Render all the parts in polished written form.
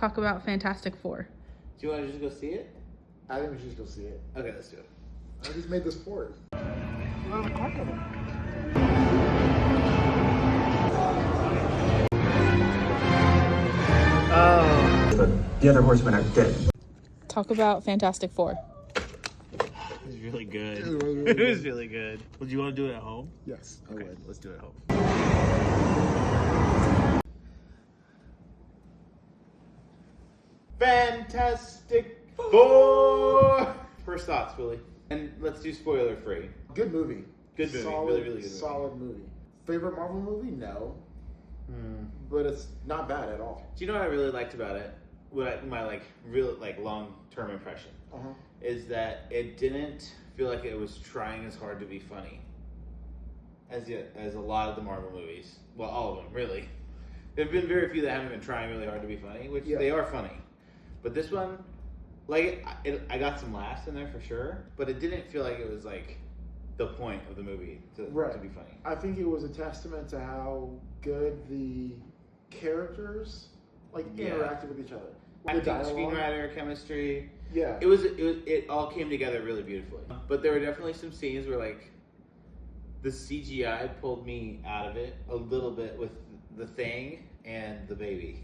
Talk about Fantastic Four. Do you want to just go see it? I think we should just go see it. Okay, let's do it. I just made this for it. The other horsemen are dead. Talk about Fantastic Four. It was really good. It was really good. It was really good. Well, do you want to do it at home? Yes, I Okay, would. let's do it at home. Fantastic Four! First thoughts, Willie. And let's do spoiler free. Good movie. Good movie. Solid, Really, really good movie. solid movie. Favorite Marvel movie? No. But it's not bad at all. Do you know what I really liked about it? My real long term impression is that it didn't feel like it was trying as hard to be funny as a lot of the Marvel movies. Well, all of them really. There've been very few that haven't been trying really hard to be funny, which they are funny. But this one, I got some laughs in there for sure, but it didn't feel like it was like the point of the movie to be funny. I think it was a testament to how good the characters interacted with each other. Acting, The dialogue. screenwriter, chemistry. Yeah. It all came together really beautifully. But there were definitely some scenes where the CGI pulled me out of it a little bit with the Thing and the baby.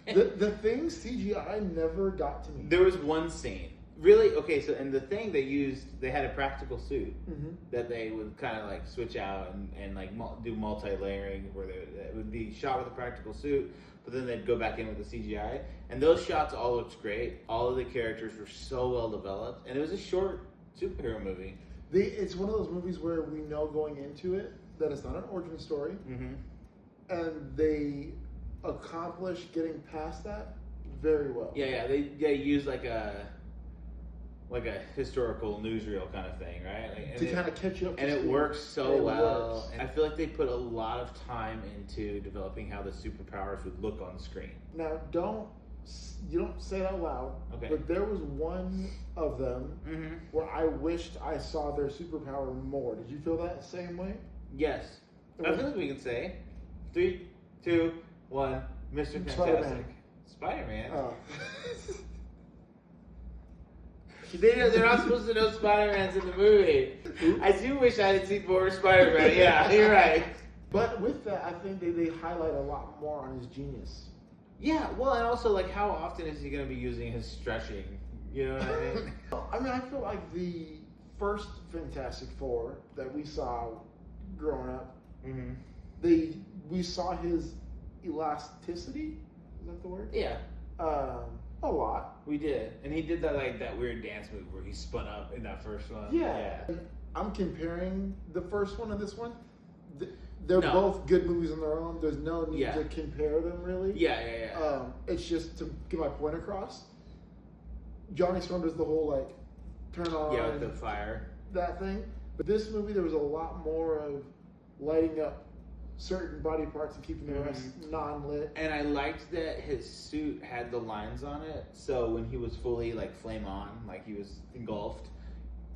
The thing CGI never got to me. There was one scene. Really? Okay, so in the Thing they had a practical suit that they would kind of switch out and do multi-layering where it would be shot with a practical suit, but then they'd go back in with the CGI. And those shots all looked great. All of the characters were so well developed. And it was a short superhero movie. It's one of those movies where we know going into it that it's not an origin story. And they accomplish getting past that very well. Yeah, they use like a historical newsreel kind of thing, right? To kind of catch you up. And it speed. works so It well. works. And I feel like they put a lot of time into developing how the superpowers would look on screen. Now, you don't say it out loud. Okay. But there was one of them where I wished I saw their superpower more. Did you feel that same way? Yes. I feel like we can say 3, 2, 1, Mr. Fantastic. Spider-Man. Spider-Man. Oh. They're not supposed to know Spider-Man's in the movie. I do wish I had seen more Spider-Man. Yeah, you're right. But with that, I think they highlight a lot more on his genius. Yeah, well, and also, how often is he going to be using his stretching? You know what I mean? I feel like the first Fantastic Four that we saw growing up, we saw his elasticity. Is that the word? Yeah. A lot. We did. And he did that weird dance move where he spun up in that first one. Yeah. I'm comparing the first one and this one. They're No. both good movies on their own. There's no need Yeah. to compare them, really. Yeah. It's just to get my point across. Johnny Storm does the whole, turn on Yeah, with the fire. that thing. But this movie, there was a lot more of lighting up certain body parts and keeping the rest non-lit. And I liked that his suit had the lines on it, so when he was fully flame on, he was engulfed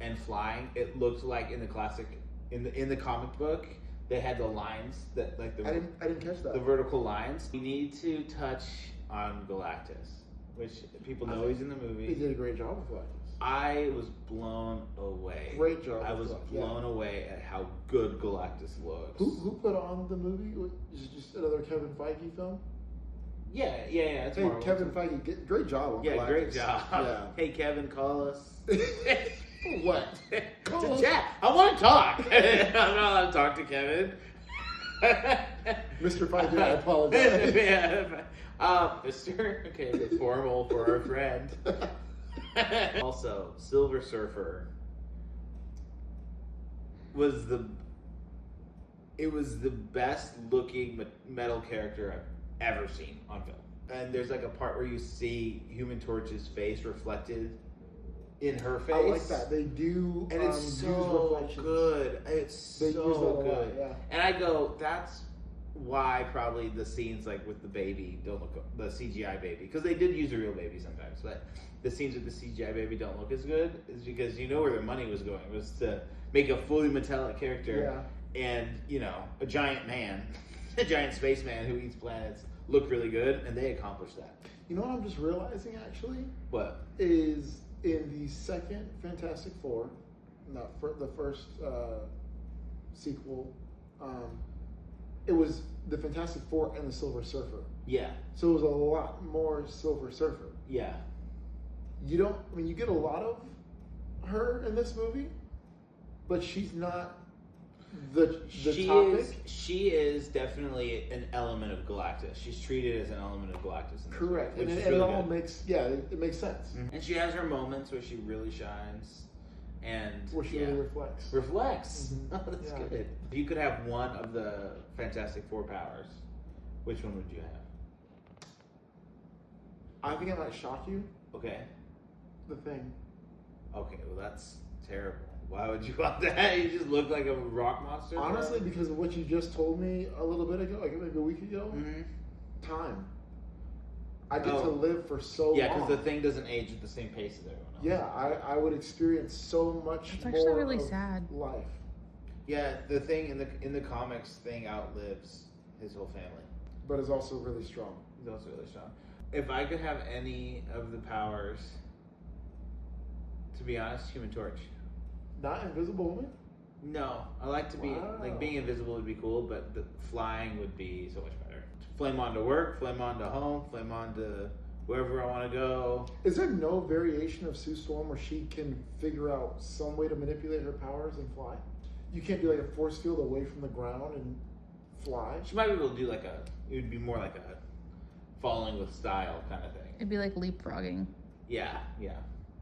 and flying, it looked like in the classic, in the comic book, they had the lines that I didn't catch that. the vertical lines. We need to touch on Galactus, which people know he's in the He movie. did a great job with that. I was blown away. Great job I with was that, yeah. blown away at how good Galactus looks. Who put on the movie? Is it just another Kevin Feige film? Yeah. It's Hey, Marvel. Kevin Feige, great job on Yeah, Galactus. great job. Yeah. Hey, Kevin, call us. What? To chat. I want to talk. I'm not allowed to talk to Kevin. Mr. Feige, I apologize. Yeah. Mr. Okay, the formal for our friend. Also, Silver Surfer was the best looking metal character I've ever seen on film. And there's a part where you see Human Torch's face reflected in her face. I like that. They do And it's use so reflections. good. It's They use that a so lot, good. yeah. And I go, that's why probably the scenes with the baby don't look, the CGI baby, because they did use a real baby sometimes, but the scenes with the CGI baby don't look as good, is because where their money was going, was to make a fully metallic character and, a giant man, a giant spaceman who eats planets look really good, and they accomplished that. You know what I'm just realizing actually What? is in the second Fantastic Four, not for the first sequel, it was the Fantastic Four and the Silver Surfer. Yeah. So it was a lot more Silver Surfer. Yeah. You get a lot of her in this movie, but she's not the topic. She is definitely an element of Galactus. She's treated as an element of Galactus. In this Correct, movie, and which is it really all good. makes it makes sense. And she has her moments where she really shines, and Where she really reflects. reflects. Mhm. Oh, that's Yeah. good. If you could have one of the Fantastic Four powers, which one would you have? I think it might shock you. Okay. The Thing. Okay. Well, that's terrible. Why would you want that? You just look like a rock monster. Honestly, because of what you just told me a little bit ago, like maybe a week ago, Mm-hmm. time. I get Oh. to live for so Yeah, long. because the Thing doesn't age at the same pace as everyone else. Yeah, I would experience so much It's more actually really of sad. life. Yeah, the Thing in the comics, Thing outlives his whole family. But it's also really strong. He's also really strong. If I could have any of the powers, to be honest, Human Torch. Not Invisible Woman? No, I like to be like being invisible would be cool, but the flying would be so much better. Flame on to work, flame on to home, flame on to wherever I want to go. Is there no variation of Sue Storm where she can figure out some way to manipulate her powers and fly? You can't do like a force field away from the ground and fly? She might be able to do like it would be more like a falling with style kind of thing. It'd be like leapfrogging. Yeah, yeah.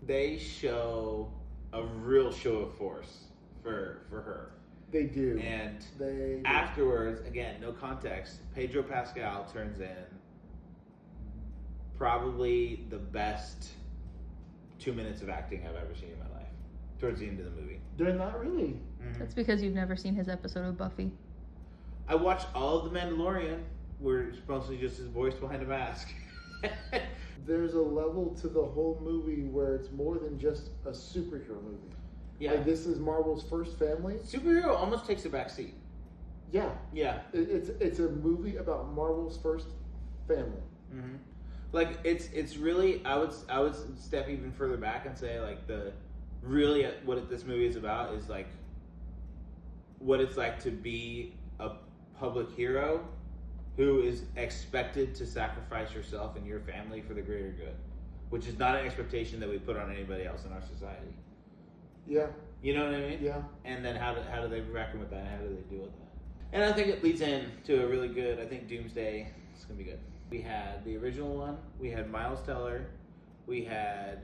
They show a real show of force for her. They do. And They afterwards, again, no context, Pedro Pascal turns in probably the best 2 minutes of acting I've ever seen in my life. Towards the end of the movie. They're not really. That's because you've never seen his episode of Buffy. I watched all of The Mandalorian, where it's mostly just his voice behind a mask. There's a level to the whole movie where it's more than just a superhero movie. Yeah. Like this is Marvel's first family. Superhero almost takes a back seat. Yeah. Yeah. It's a movie about Marvel's first family. Mm-hmm. Like it's really I would step even further back and say like what this movie is about is like what it's like to be a public hero who is expected to sacrifice yourself and your family for the greater good, which is not an expectation that we put on anybody else in our society. Yeah. You know what I mean? Yeah. And then how do they reckon with that? How do they deal with that? And I think it leads in to a really good. I think Doomsday is gonna be good. We had the original one. We had Miles Teller. We had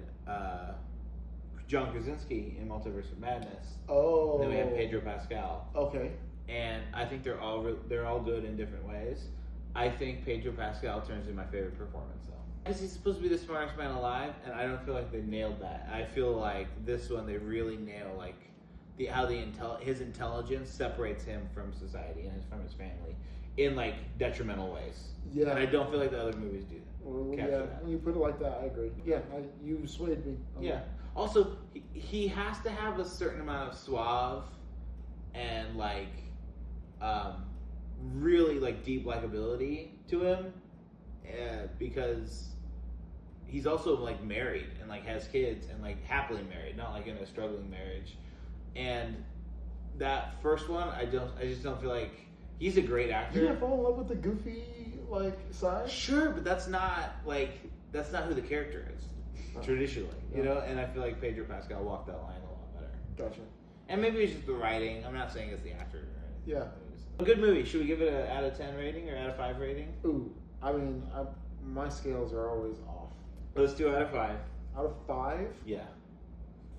John Krasinski in Multiverse of Madness. Oh. And then we have Pedro Pascal. Okay. And I think they're all good in different ways. I think Pedro Pascal turns in my favorite performance though, because he's supposed to be the smartest man alive, and I don't feel like they nailed that. I feel like this one they really nail like his intelligence separates him from society and from his family in like detrimental ways. Yeah. And I don't feel like the other movies do. Well, capture yeah. that. When you put it like that, I agree. Yeah. You swayed me. Yeah. Also, he has to have a certain amount of suave and like really like deep likability to him, because he's also like married and like has kids and like happily married, not like in a struggling marriage. And that first one, I just don't feel like he's a great actor. You didn't fall in love with the goofy like side? Sure, but that's not who the character is traditionally, you know. And I feel like Pedro Pascal walked that line a lot better. Gotcha. And maybe it's just the writing. I'm not saying it's the actor. Or anything. Yeah. A good movie. Should we give it an out of 10 rating or out of 5 rating? Ooh. I mean, my scales are always off. Let's do out of 5. Out of 5, Yeah.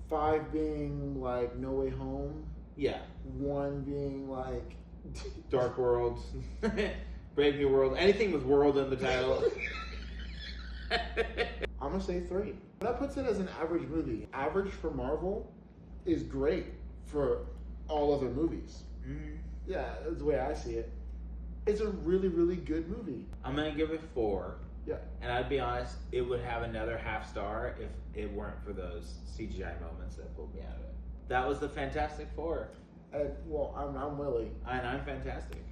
5 being like No Way Home, Yeah. 1 being like Dark World, Brave New World, anything with world in the title. I'm gonna say 3. That puts it as an average movie. Average for Marvel is great for all other movies. Mm. Yeah, that's the way I see it. It's a really, really good movie. I'm gonna give it 4. Yeah. And I'd be honest, it would have another half star if it weren't for those CGI moments that pulled me out of it. That was the Fantastic Four. Well, I'm Willie. And I'm fantastic.